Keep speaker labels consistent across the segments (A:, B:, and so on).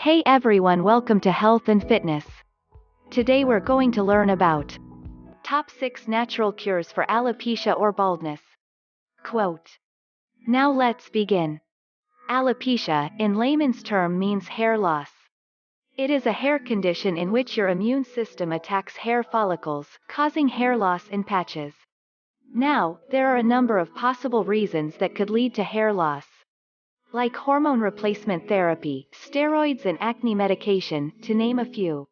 A: Hey everyone, welcome to Health and Fitness. Today we're going to learn about top 6 natural cures for alopecia or baldness. Quote. Now let's begin. Alopecia, in layman's term, means hair loss. It is a hair condition in which your immune system attacks hair follicles, causing hair loss in patches. Now, there are a number of possible reasons that could lead to hair loss, like hormone replacement therapy, steroids, and acne medication, to name a few.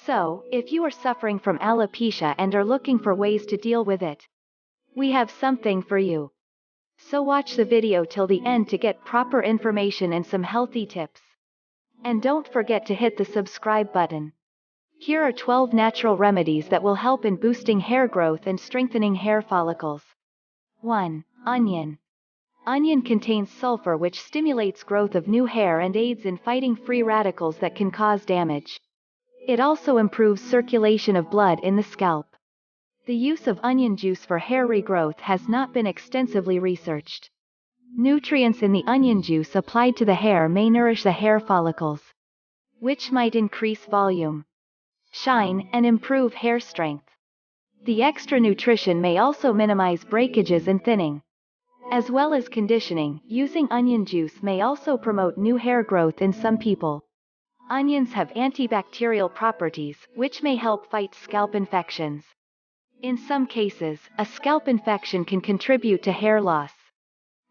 A: So, if you are suffering from alopecia and are looking for ways to deal with it, we have something for you. So watch the video till the end to get proper information and some healthy tips. And don't forget to hit the subscribe button. Here are 12 natural remedies that will help in boosting hair growth and strengthening hair follicles. 1. Onion. Onion contains sulfur, which stimulates growth of new hair and aids in fighting free radicals that can cause damage. It also improves circulation of blood in the scalp. The use of onion juice for hair regrowth has not been extensively researched. Nutrients in the onion juice applied to the hair may nourish the hair follicles, which might increase volume, shine, and improve hair strength. The extra nutrition may also minimize breakages and thinning. As well as conditioning, using onion juice may also promote new hair growth in some people. Onions have antibacterial properties, which may help fight scalp infections. In some cases, a scalp infection can contribute to hair loss.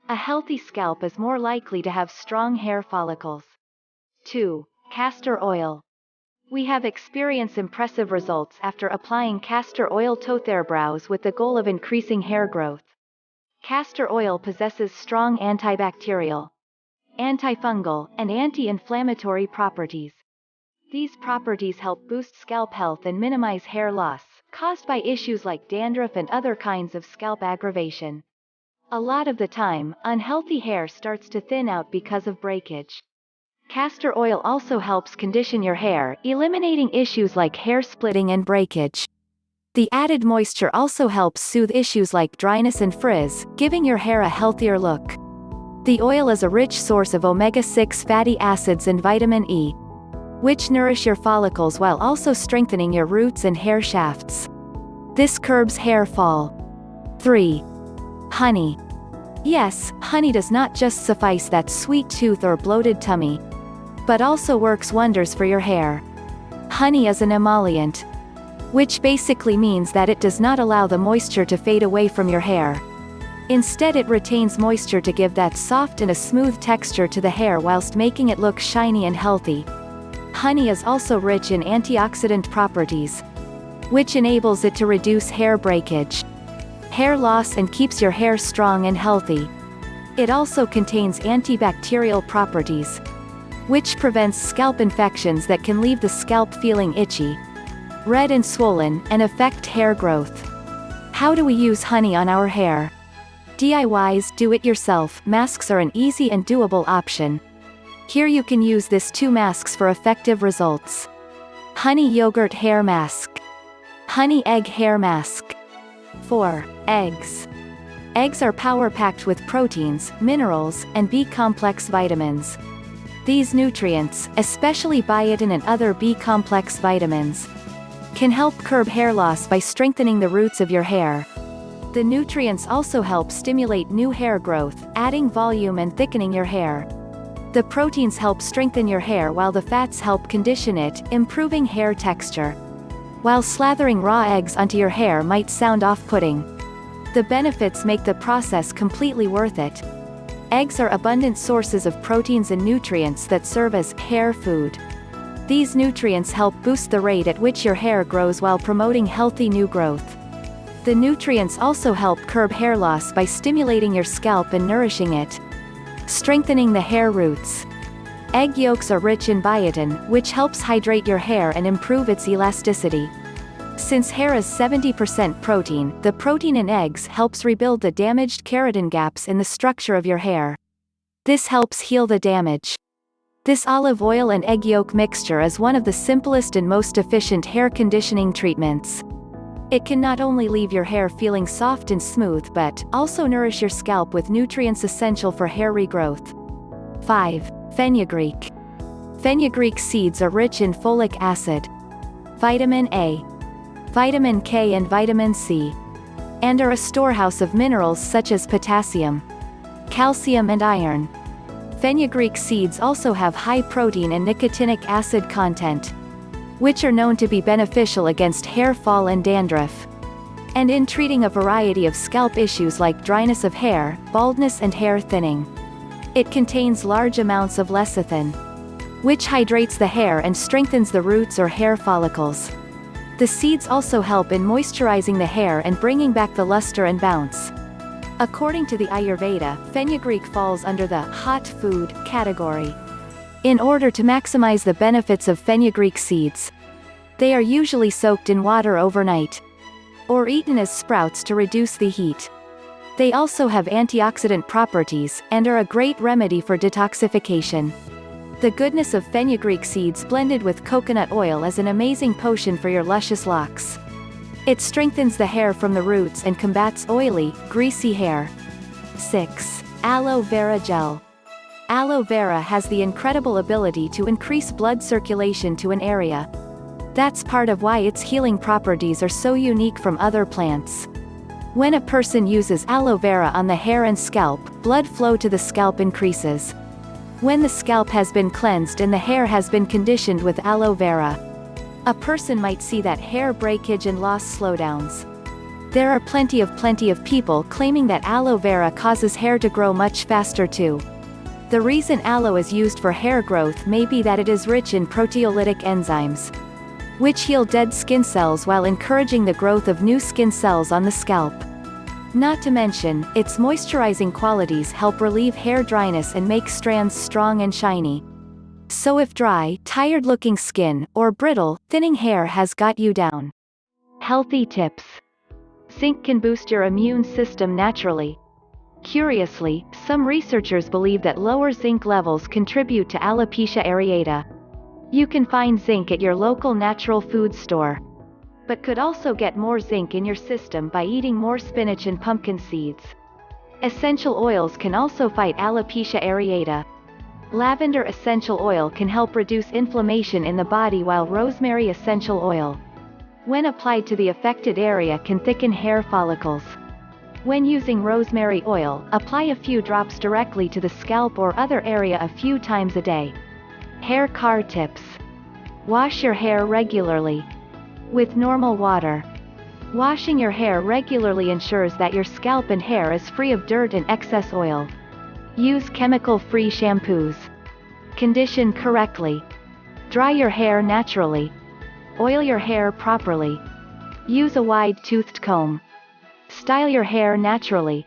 A: A healthy scalp is more likely to have strong hair follicles. 2. Castor oil. We have experienced impressive results after applying castor oil to their brows with the goal of increasing hair growth. Castor oil possesses strong antibacterial, antifungal, and anti-inflammatory properties. These properties help boost scalp health and minimize hair loss caused by issues like dandruff and other kinds of scalp aggravation. A lot of the time, unhealthy hair starts to thin out because of breakage. Castor oil also helps condition your hair, eliminating issues like hair splitting and breakage. The added moisture also helps soothe issues like dryness and frizz, giving your hair a healthier look. The oil is a rich source of omega-6 fatty acids and vitamin E, which nourish your follicles while also strengthening your roots and hair shafts. This curbs hair fall. 3. Honey. Yes, honey does not just suffice that sweet tooth or bloated tummy, but also works wonders for your hair. Honey is an emollient, which basically means that it does not allow the moisture to fade away from your hair. Instead, it retains moisture to give that soft and a smooth texture to the hair whilst making it look shiny and healthy. Honey is also rich in antioxidant properties, which enables it to reduce hair breakage, hair loss, and keeps your hair strong and healthy. It also contains antibacterial properties, which prevents scalp infections that can leave the scalp feeling itchy, red and swollen, and affect hair growth. How do we use honey on our hair? DIY's do-it-yourself masks are an easy and doable option. Here you can use this 2 masks for effective results. Honey yogurt hair mask. Honey egg hair mask. 4. Eggs. Eggs are power-packed with proteins, minerals, and B-complex vitamins. These nutrients, especially biotin and other B-complex vitamins, can help curb hair loss by strengthening the roots of your hair. The nutrients also help stimulate new hair growth, adding volume and thickening your hair. The proteins help strengthen your hair while the fats help condition it, improving hair texture. While slathering raw eggs onto your hair might sound off-putting, the benefits make the process completely worth it. Eggs are abundant sources of proteins and nutrients that serve as hair food. These nutrients help boost the rate at which your hair grows while promoting healthy new growth. The nutrients also help curb hair loss by stimulating your scalp and nourishing it, strengthening the hair roots. Egg yolks are rich in biotin, which helps hydrate your hair and improve its elasticity. Since hair is 70% protein, the protein in eggs helps rebuild the damaged keratin gaps in the structure of your hair. This helps heal the damage. This olive oil and egg yolk mixture is one of the simplest and most efficient hair conditioning treatments. It can not only leave your hair feeling soft and smooth but also nourish your scalp with nutrients essential for hair regrowth. 5. Fenugreek. Fenugreek seeds are rich in folic acid, vitamin A, vitamin K and vitamin C, and are a storehouse of minerals such as potassium, calcium and iron. Fenugreek seeds also have high protein and nicotinic acid content, which are known to be beneficial against hair fall and dandruff, and in treating a variety of scalp issues like dryness of hair, baldness and hair thinning. It contains large amounts of lecithin, which hydrates the hair and strengthens the roots or hair follicles. The seeds also help in moisturizing the hair and bringing back the luster and bounce. According to the Ayurveda, fenugreek falls under the hot food category. In order to maximize the benefits of fenugreek seeds, they are usually soaked in water overnight, or eaten as sprouts to reduce the heat. They also have antioxidant properties, and are a great remedy for detoxification. The goodness of fenugreek seeds blended with coconut oil is an amazing potion for your luscious locks. It strengthens the hair from the roots and combats oily, greasy hair. 6. Aloe Vera Gel. Aloe vera has the incredible ability to increase blood circulation to an area. That's part of why its healing properties are so unique from other plants. When a person uses aloe vera on the hair and scalp, blood flow to the scalp increases. When the scalp has been cleansed and the hair has been conditioned with aloe vera, a person might see that hair breakage and loss slowdowns. There are plenty of people claiming that aloe vera causes hair to grow much faster too. The reason aloe is used for hair growth may be that it is rich in proteolytic enzymes, which heal dead skin cells while encouraging the growth of new skin cells on the scalp. Not to mention, its moisturizing qualities help relieve hair dryness and make strands strong and shiny. So if dry, tired-looking skin, or brittle, thinning hair has got you down. Healthy tips. Zinc can boost your immune system naturally. Curiously, some researchers believe that lower zinc levels contribute to alopecia areata. You can find zinc at your local natural food store, but could also get more zinc in your system by eating more spinach and pumpkin seeds. Essential oils can also fight alopecia areata. Lavender essential oil can help reduce inflammation in the body, while rosemary essential oil, when applied to the affected area, can thicken hair follicles. When using rosemary oil, apply a few drops directly to the scalp or other area a few times a day. Hair care tips. Wash your hair regularly with normal water. Washing your hair regularly ensures that your scalp and hair is free of dirt and excess oil. Use chemical-free shampoos. Condition correctly. Dry your hair naturally. Oil your hair properly. Use a wide-toothed comb. Style your hair naturally.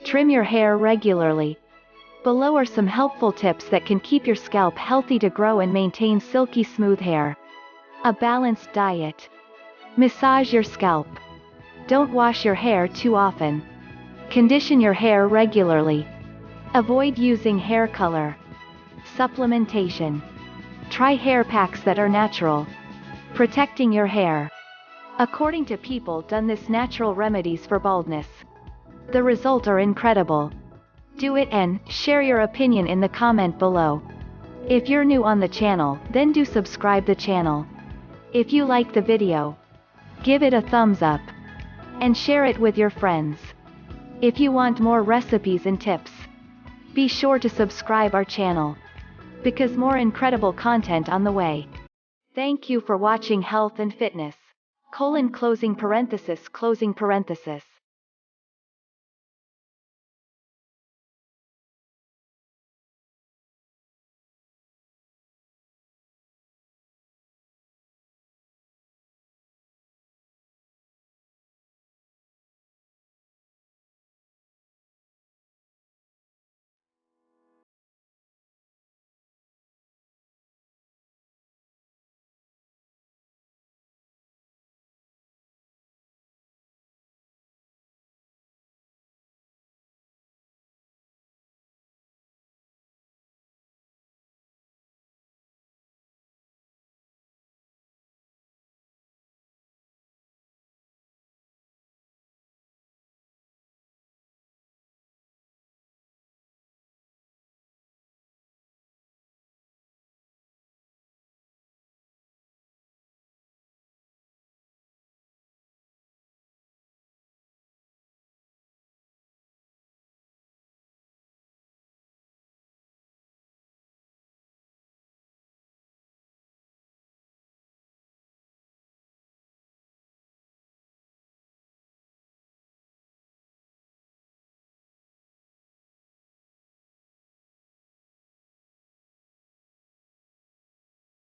A: Trim your hair regularly. Below are some helpful tips that can keep your scalp healthy to grow and maintain silky smooth hair. A balanced diet. Massage your scalp. Don't wash your hair too often. Condition your hair regularly. Avoid using hair color. Supplementation. Try hair packs that are natural. Protecting your hair. According to people done this natural remedies for baldness, the results are incredible. Do it and share your opinion in the comment below. If you're new on the channel, then do subscribe the channel. If you like the video, give it a thumbs up and share it with your friends. If you want more recipes and tips, be sure to subscribe our channel, because more incredible content on the way. Thank you for watching Health and Fitness. Closing parenthesis.